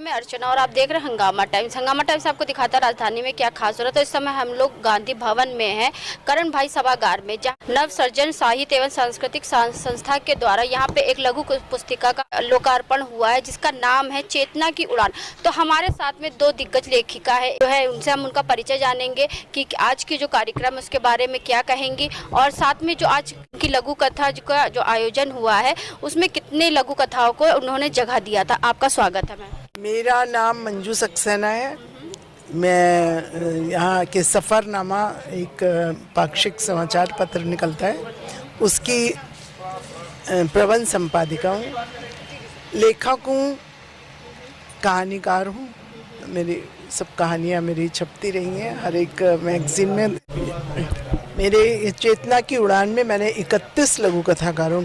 मैं अर्चना और आप देख रहे हैं हंगामा टाइम्स। हंगामा टाइम्स आपको दिखाता है राजधानी में क्या खास हो रहा है। तो इस समय हम लोग गांधी भवन में हैं, करण भाई सभागार में, जहां नव सर्जन साहित्य एवं सांस्कृतिक संस्था के द्वारा यहाँ पे एक लघु पुस्तिका का लोकार्पण हुआ है, जिसका नाम है चेतना की उड़ान। तो हमारे साथ में दो दिग्गज लेखिका है जो है, उनसे हम उनका परिचय जानेंगे कि आज की जो कार्यक्रम है उसके बारे में क्या कहेंगी, और साथ में जो आज की लघु कथा का जो आयोजन हुआ है उसमें कितने लघु कथाओं को उन्होंने जगह दिया था। आपका स्वागत है मैम। मेरा नाम मंजू सक्सेना है। मैं यहाँ के सफ़रनामा एक पाक्षिक समाचार पत्र निकलता है, उसकी प्रबंध संपादिका हूँ, लेखक हूँ, कहानीकार हूँ। मेरी सब कहानियाँ मेरी छपती रही हैं हर एक मैगजीन में। मेरे चेतना की उड़ान में मैंने 31 लघु कथाकारों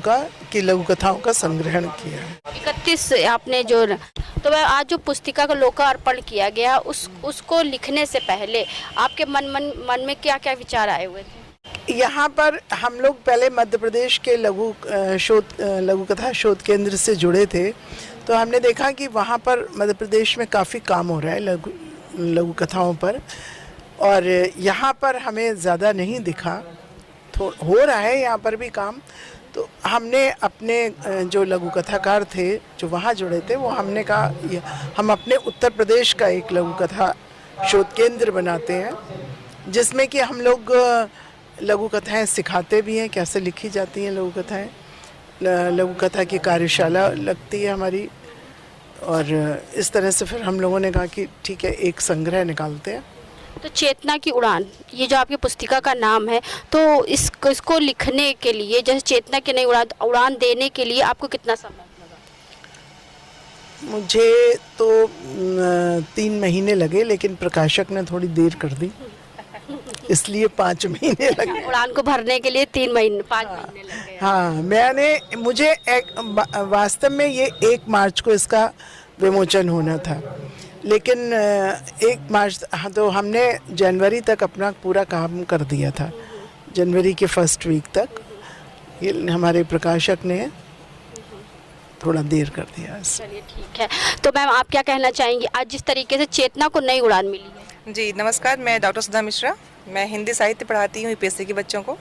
की लघु कथाओं का संग्रहण किया है। 31 आपने जो, तो वह आज जो पुस्तिका का लोकार्पण किया गया उसको लिखने से पहले आपके मन में क्या क्या विचार आए हुए थे? यहाँ पर हम लोग पहले मध्य प्रदेश के लघु कथा शोध केंद्र से जुड़े थे, तो हमने देखा कि वहाँ पर मध्य प्रदेश में काफ़ी काम हो रहा है लघु कथाओं पर, और यहाँ पर हमें ज़्यादा नहीं दिखा। तो हो रहा है यहाँ पर भी काम। तो हमने अपने जो लघु कथाकार थे जो वहाँ जुड़े थे, वो हमने कहा हम अपने उत्तर प्रदेश का एक लघु कथा शोध केंद्र बनाते हैं, जिसमें कि हम लोग लघु कथाएँ सिखाते भी हैं, कैसे लिखी जाती हैं लघु कथाएँ। लघु कथा की कार्यशाला लगती है हमारी, और इस तरह से फिर हम लोगों ने कहा कि ठीक है, एक संग्रह निकालते हैं। तो चेतना की उड़ान, ये जो आपकी पुस्तिका का नाम है, तो इसको लिखने के लिए, जैसे चेतना की नई उड़ान देने के लिए आपको कितना समय लगा? मुझे तो 3 महीने लगे, लेकिन प्रकाशक ने थोड़ी देर कर दी, इसलिए 5 महीने लगे। उड़ान को भरने के लिए 3 महीने 5 महीने लगे। हाँ, मुझे वास्तव में ये 1 मार्च को इसका विमोचन होना था, लेकिन 1 मार्च, हाँ, तो हमने जनवरी तक अपना पूरा काम कर दिया था। जनवरी के फर्स्ट वीक तक ये हमारे प्रकाशक ने थोड़ा देर कर दिया। चलिए ठीक है। तो मैम आप क्या कहना चाहेंगी आज जिस तरीके से चेतना को नई उड़ान मिली है? जी नमस्कार, मैं डॉक्टर सुधा मिश्रा, मैं हिंदी साहित्य पढ़ाती हूँ यूपीएससी के बच्चों को,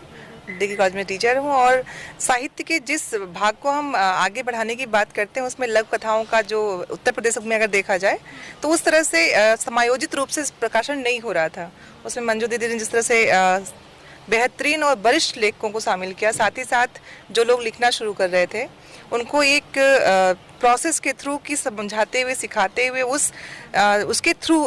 डिग्री कॉलेज में टीचर हूँ। और साहित्य के जिस भाग को हम आगे बढ़ाने की बात करते हैं, उसमें लघु कथाओं का जो उत्तर प्रदेश में अगर देखा जाए तो उस तरह से समायोजित रूप से प्रकाशन नहीं हो रहा था। उसमें मंजू दीदी ने जिस तरह से बेहतरीन और वरिष्ठ लेखकों को शामिल किया, साथ ही साथ जो लोग लिखना शुरू कर रहे थे उनको एक प्रोसेस के थ्रू की समझाते हुए, सिखाते हुए उसके थ्रू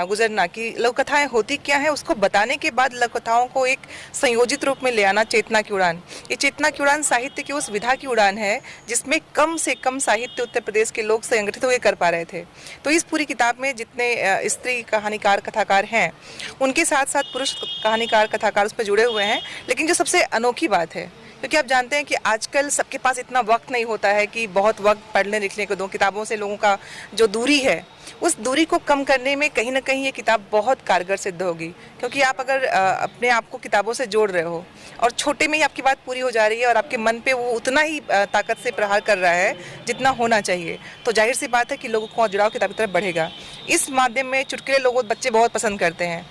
गुजरना कि लघु कथाएं होती क्या है, उसको बताने के बाद लघु कथाओं को एक संयोजित रूप में ले आना। चेतना की उड़ान, ये चेतना की उड़ान साहित्य की उस विधा की उड़ान है जिसमें कम से कम साहित्य उत्तर प्रदेश के लोग संगठित होकर कर पा रहे थे। तो इस पूरी किताब में जितने स्त्री कहानीकार कथाकार हैं, उनके साथ साथ पुरुष कहानीकार कथाकार उस पर जुड़े हुए हैं। लेकिन जो सबसे अनोखी बात है, क्योंकि आप जानते हैं कि आजकल सबके पास इतना वक्त नहीं होता है कि बहुत वक्त पढ़ने लिखने को दो, किताबों से लोगों का जो दूरी है, उस दूरी को कम करने में कहीं ना कहीं ये किताब बहुत कारगर सिद्ध होगी। क्योंकि आप अगर अपने आप को किताबों से जोड़ रहे हो और छोटे में ही आपकी बात पूरी हो जा रही है और आपके मन पे वो उतना ही ताकत से प्रहार कर रहा है जितना होना चाहिए, तो जाहिर सी बात है कि लोगों को जुड़ाव किताब की तरफ बढ़ेगा। इस माध्यम में चुटकुले लोग बच्चे बहुत पसंद करते हैं।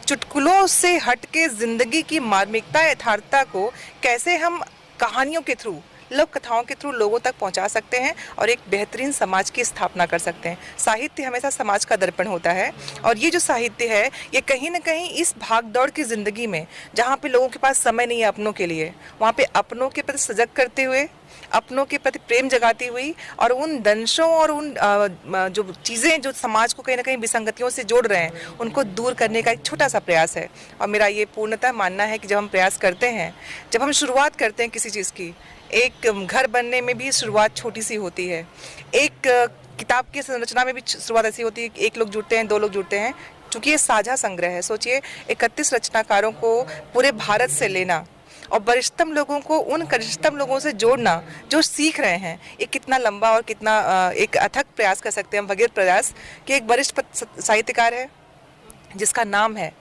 चुटकुलों से हट के जिंदगी की मार्मिकता, यथार्थता को कैसे हम कहानियों के थ्रू, लघु कथाओं के थ्रू लोगों तक पहुंचा सकते हैं और एक बेहतरीन समाज की स्थापना कर सकते हैं। साहित्य हमेशा समाज का दर्पण होता है, और ये जो साहित्य है ये कहीं ना कहीं इस भागदौड़ की ज़िंदगी में, जहाँ पे लोगों के पास समय नहीं है अपनों के लिए, वहाँ पे अपनों के प्रति सजग करते हुए, अपनों के प्रति प्रेम जगाती हुई, और उन दंशों और उन जो चीज़ें जो समाज को कहीं ना कहीं विसंगतियों से जोड़ रहे हैं, उनको दूर करने का एक छोटा सा प्रयास है। और मेरा ये पूर्णतः मानना है कि जब हम प्रयास करते हैं, जब हम शुरुआत करते हैं किसी चीज़ की, एक घर बनने में भी शुरुआत छोटी सी होती है, एक किताब की संरचना में भी शुरुआत ऐसी होती है कि 1 लोग जुड़ते हैं, 2 लोग जुड़ते हैं। चूँकि ये साझा संग्रह है, सोचिए 31 रचनाकारों को पूरे भारत से लेना और वरिष्ठतम लोगों को उन कनिष्ठतम लोगों से जोड़ना जो सीख रहे हैं, ये कितना लंबा और कितना एक अथक प्रयास कर सकते हैं हम, भगीरथ प्रयास कि एक वरिष्ठ साहित्यकार है जिसका नाम है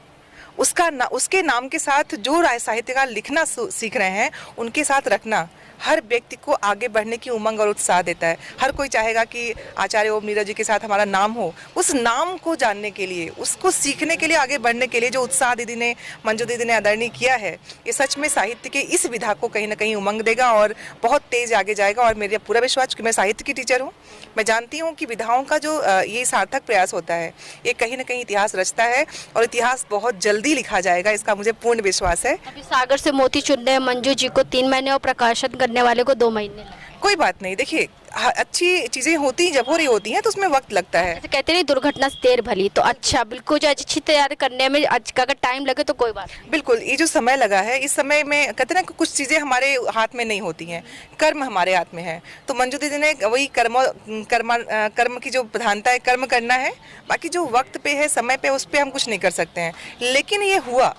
उसके नाम के साथ जो साहित्यकार लिखना सीख रहे हैं उनके साथ रखना हर व्यक्ति को आगे बढ़ने की उमंग और उत्साह देता है। हर कोई चाहेगा कि आचार्य ओम नीरज जी के साथ हमारा नाम हो। उस नाम को जानने के लिए, उसको सीखने के लिए, आगे बढ़ने के लिए जो उत्साह दीदी ने, मंजू दीदी ने आदरणीय किया है, ये सच में साहित्य के इस विधा को कहीं ना कहीं उमंग देगा और बहुत तेज आगे जाएगा। और मेरा पूरा विश्वास कि मैं साहित्य की टीचर हूँ, मैं जानती हूँ कि विधाओं का जो ये सार्थक प्रयास होता है, ये कहीं ना कहीं इतिहास रचता है और इतिहास बहुत जल्दी लिखा जाएगा, इसका मुझे पूर्ण विश्वास है। अभी सागर से मोती चुनने मंजू जी को 3 महीने और प्रकाशन करने वाले को 2 महीने लगे। कोई बात नहीं, देखिए अच्छी चीजें होती जब हो रही होती हैं तो उसमें वक्त लगता है। जैसे कहते नहीं दुर्घटना से देर भली, तो अच्छा बिल्कुल जो अच्छी तैयारी करने में आज का अगर टाइम लगे तो कोई बात नहीं। बिल्कुल, ये जो समय लगा है, इस समय में कहते ना कुछ चीजें हमारे हाथ में नहीं होती हैं, कर्म हमारे हाथ में है। तो मंजू दीदी ने वही कर्म की जो प्रधानता है, कर्म करना है, बाकी जो वक्त पे है, समय पे, उस पर हम कुछ नहीं कर सकते हैं। लेकिन ये हुआ,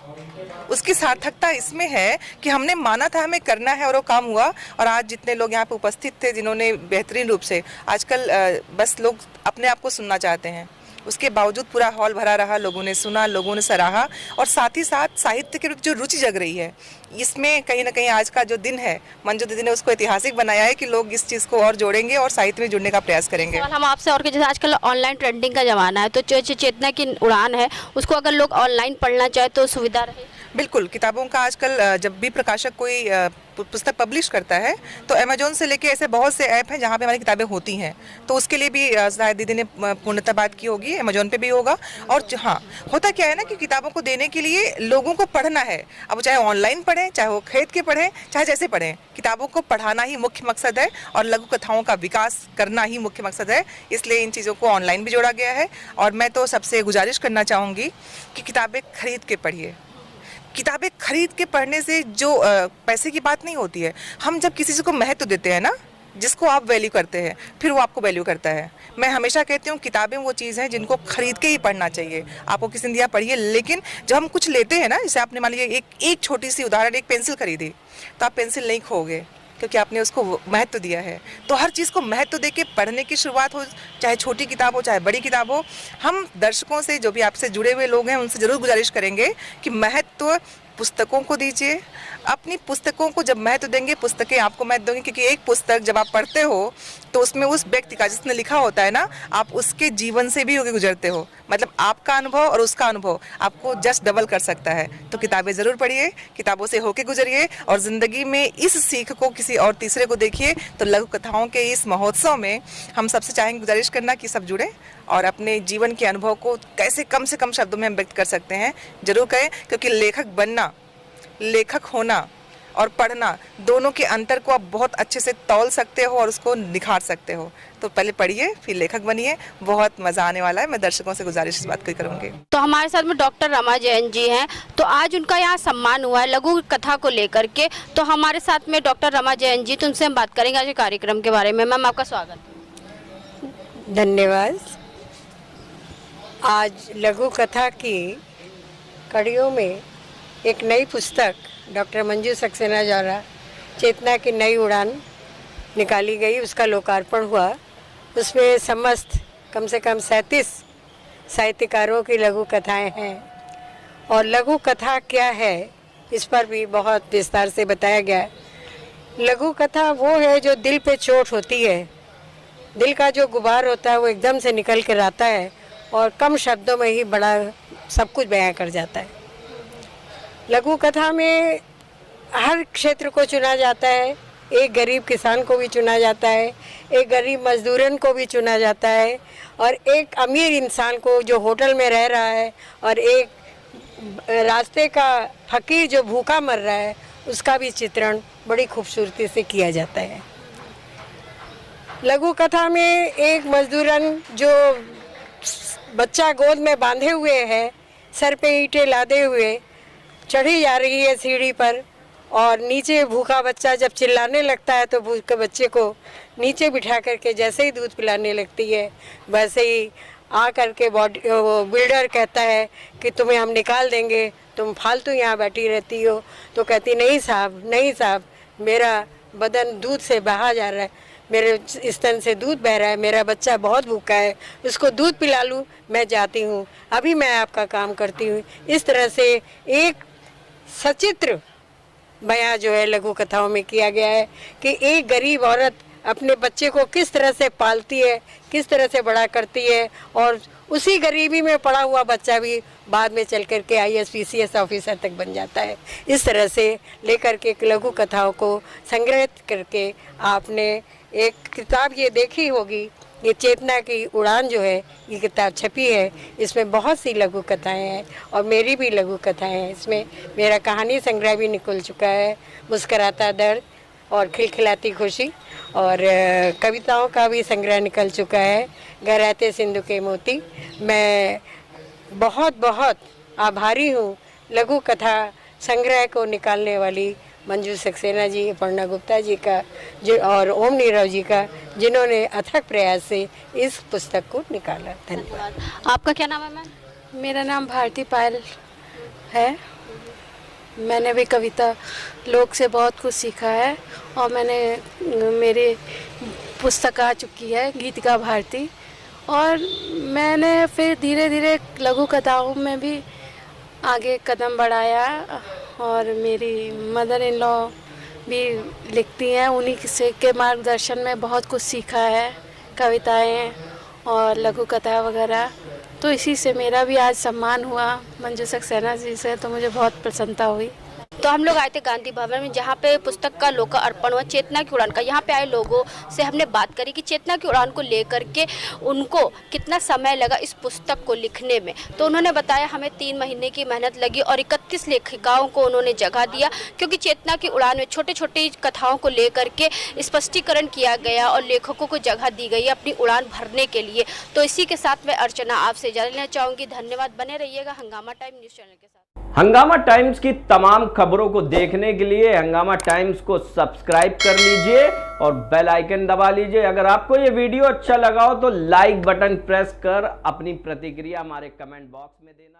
उसकी सार्थकता इसमें है कि हमने माना था हमें करना है और वो काम हुआ। और आज जितने लोग यहाँ पे उपस्थित थे जिन्होंने बेहतरीन रूप से, आजकल बस लोग अपने आप को सुनना चाहते हैं, उसके बावजूद पूरा हॉल भरा रहा, लोगों ने सुना, लोगों ने सराहा। और साथ ही साथ साहित्य की जो रुचि जग रही है, इसमें कहीं ना कहीं आज का जो दिन है, मंजू दीदी ने उसको ऐतिहासिक बनाया है कि लोग इस चीज़ को और जोड़ेंगे और साहित्य में जुड़ने का प्रयास करेंगे। हम आपसे और जैसे आजकल ऑनलाइन ट्रेंडिंग का जमाना है, तो जो चेतना की उड़ान है उसको अगर लोग ऑनलाइन पढ़ना चाहे तो सुविधा रहे। बिल्कुल, किताबों का आजकल जब भी प्रकाशक कोई पुस्तक पब्लिश करता है तो अमेजोन से लेके ऐसे बहुत से ऐप हैं जहाँ पे हमारी किताबें होती हैं, तो उसके लिए भी शायद दीदी ने पूर्णतः बात की होगी, अमेजोन पे भी होगा। और हाँ, होता क्या है ना कि किताबों को देने के लिए लोगों को पढ़ना है, अब चाहे ऑनलाइन पढ़ें, चाहे वो खरीद के पढ़ें, चाहे जैसे पढ़ें, किताबों को पढ़ाना ही मुख्य मकसद है और लघु कथाओं का विकास करना ही मुख्य मकसद है। इसलिए इन चीज़ों को ऑनलाइन भी जोड़ा गया है। और मैं तो सबसे गुजारिश करना चाहूँगी कि किताबें खरीद के पढ़िए। किताबें खरीद के पढ़ने से जो पैसे की बात नहीं होती है, हम जब किसी को महत्व देते हैं ना, जिसको आप वैल्यू करते हैं, फिर वो आपको वैल्यू करता है। मैं हमेशा कहती हूँ किताबें वो चीज़ है जिनको खरीद के ही पढ़ना चाहिए। आपको किसी ने दिया पढ़िए, लेकिन जब हम कुछ लेते हैं ना, जैसे आपने मान लीजिए एक छोटी सी उदाहरण, एक पेंसिल खरीदी, तो आप पेंसिल नहीं खोगे क्योंकि आपने उसको महत्व दिया है। तो हर चीज़ को महत्व देके पढ़ने की शुरुआत हो, चाहे छोटी किताब हो चाहे बड़ी किताब हो। हम दर्शकों से, जो भी आपसे जुड़े हुए लोग हैं, उनसे ज़रूर गुजारिश करेंगे कि महत्व पुस्तकों को दीजिए। अपनी पुस्तकों को जब महत्व देंगे, पुस्तकें आपको महत्व देंगी, क्योंकि एक पुस्तक जब आप पढ़ते हो तो उसमें उस व्यक्ति का, जिसने लिखा होता है ना, आप उसके जीवन से भी होकर गुजरते हो, मतलब आपका अनुभव और उसका अनुभव आपको जस्ट डबल कर सकता है। तो किताबें ज़रूर पढ़िए, किताबों से होके गुजरिए और ज़िंदगी में इस सीख को किसी और तीसरे को देखिए। तो लघु कथाओं के इस महोत्सव में हम सबसे चाहेंगे गुजारिश करना कि सब जुड़े और अपने जीवन के अनुभव को कैसे कम से कम शब्दों में हम व्यक्त कर सकते हैं जरूर करें, क्योंकि लेखक बनना, लेखक होना और पढ़ना, दोनों के अंतर को आप बहुत अच्छे से तौल सकते हो और उसको निखार सकते हो। तो पहले पढ़िए, फिर लेखक बनिए, बहुत मजा आने वाला है। मैं दर्शकों से गुजारिश इस बात को करूंगी। तो हमारे साथ में डॉक्टर रमा जैन जी हैं, तो आज उनका यहाँ सम्मान हुआ है लघु कथा को लेकर के। तो हमारे साथ में डॉक्टर रमा जैन जी, तो उनसे हम बात करेंगे आज के कार्यक्रम के बारे में। मैम, आपका स्वागत है। धन्यवाद। आज लघु कथा की कड़ियों में एक नई पुस्तक डॉक्टर मंजू सक्सेना द्वारा चेतना की नई उड़ान निकाली गई, उसका लोकार्पण हुआ। उसमें समस्त कम से कम 37 साहित्यकारों की लघु कथाएं हैं और लघु कथा क्या है इस पर भी बहुत विस्तार से बताया गया है। लघु कथा वो है जो दिल पे चोट होती है, दिल का जो गुबार होता है वो एकदम से निकल कर आता है और कम शब्दों में ही बड़ा सब कुछ बयां कर जाता है। लघु कथा में हर क्षेत्र को चुना जाता है, एक गरीब किसान को भी चुना जाता है, एक गरीब मजदूरन को भी चुना जाता है और एक अमीर इंसान को जो होटल में रह रहा है और एक रास्ते का फकीर जो भूखा मर रहा है उसका भी चित्रण बड़ी खूबसूरती से किया जाता है। लघु कथा में एक मजदूरन जो बच्चा गोद में बांधे हुए है, सर पे ईंटें लादे हुए चढ़ी जा रही है सीढ़ी पर और नीचे भूखा बच्चा जब चिल्लाने लगता है तो भूखे बच्चे को नीचे बिठा करके जैसे ही दूध पिलाने लगती है वैसे ही आ करके बिल्डर कहता है कि तुम्हें हम निकाल देंगे, तुम फालतू यहाँ बैठी रहती हो। तो कहती नहीं साहब, नहीं साहब, मेरा बदन दूध से बहा जा रहा है, मेरे स्तन से दूध बह रहा है, मेरा बच्चा बहुत भूखा है, उसको दूध पिला लूँ, मैं जाती हूँ, अभी मैं आपका काम करती हूँ। इस तरह से एक सचित्र बयां जो है लघु कथाओं में किया गया है कि एक गरीब औरत अपने बच्चे को किस तरह से पालती है, किस तरह से बड़ा करती है, और उसी गरीबी में पड़ा हुआ बच्चा भी बाद में चल कर के IAS PCS ऑफिसर तक बन जाता है। इस तरह से लेकर के लघु कथाओं को संग्रहित करके आपने एक किताब ये देखी होगी, ये चेतना की उड़ान जो है, ये किताब छपी है। इसमें बहुत सी लघु कथाएं हैं और मेरी भी लघु कथाएं हैं। इसमें मेरा कहानी संग्रह भी निकल चुका है, मुस्कराता दर्द और खिलखिलाती खुशी, और कविताओं का भी संग्रह निकल चुका है, गहराते सिंधु के मोती। मैं बहुत बहुत आभारी हूँ लघु कथा संग्रह को निकालने वाली मंजू सक्सेना जी, अपर्णा गुप्ता जी का और ओम नीरव जी का, जिन्होंने अथक प्रयास से इस पुस्तक को निकाला। धन्यवाद। आपका क्या नाम है मैम? मेरा नाम भारती पायल है। मैंने भी कविता लोक से बहुत कुछ सीखा है और मेरी पुस्तक आ चुकी है गीतिका भारती, और मैंने फिर धीरे धीरे लघु कथाओं में भी आगे कदम बढ़ाया, और मेरी मदर इन लॉ भी लिखती हैं, उन्हीं से के मार्गदर्शन में बहुत कुछ सीखा है, कविताएं और लघु कथा वगैरह। तो इसी से मेरा भी आज सम्मान हुआ मंजू सक्सेना जी से, तो मुझे बहुत प्रसन्नता हुई। तो हम लोग आए थे गांधी भवन में, जहाँ पे पुस्तक का लोकार्पण हुआ चेतना की उड़ान का। यहाँ पे आए लोगों से हमने बात करी कि चेतना की उड़ान को लेकर के उनको कितना समय लगा इस पुस्तक को लिखने में। तो उन्होंने बताया हमें 3 महीने की मेहनत लगी और 31 लेखिकाओं को उन्होंने जगह दिया, क्योंकि चेतना की उड़ान में छोटे छोटे कथाओं को लेकर के स्पष्टीकरण किया गया और लेखकों को जगह दी गई अपनी उड़ान भरने के लिए। तो इसी के साथ मैं अर्चना आपसे इजाजत लेना चाहूँगी। धन्यवाद। बने रहिएगा हंगामा टाइम न्यूज़ चैनल के साथ। हंगामा टाइम्स की तमाम खबरों को देखने के लिए हंगामा टाइम्स को सब्सक्राइब कर लीजिए और बेल आइकन दबा लीजिए। अगर आपको ये वीडियो अच्छा लगा हो तो लाइक बटन प्रेस कर अपनी प्रतिक्रिया हमारे कमेंट बॉक्स में देना।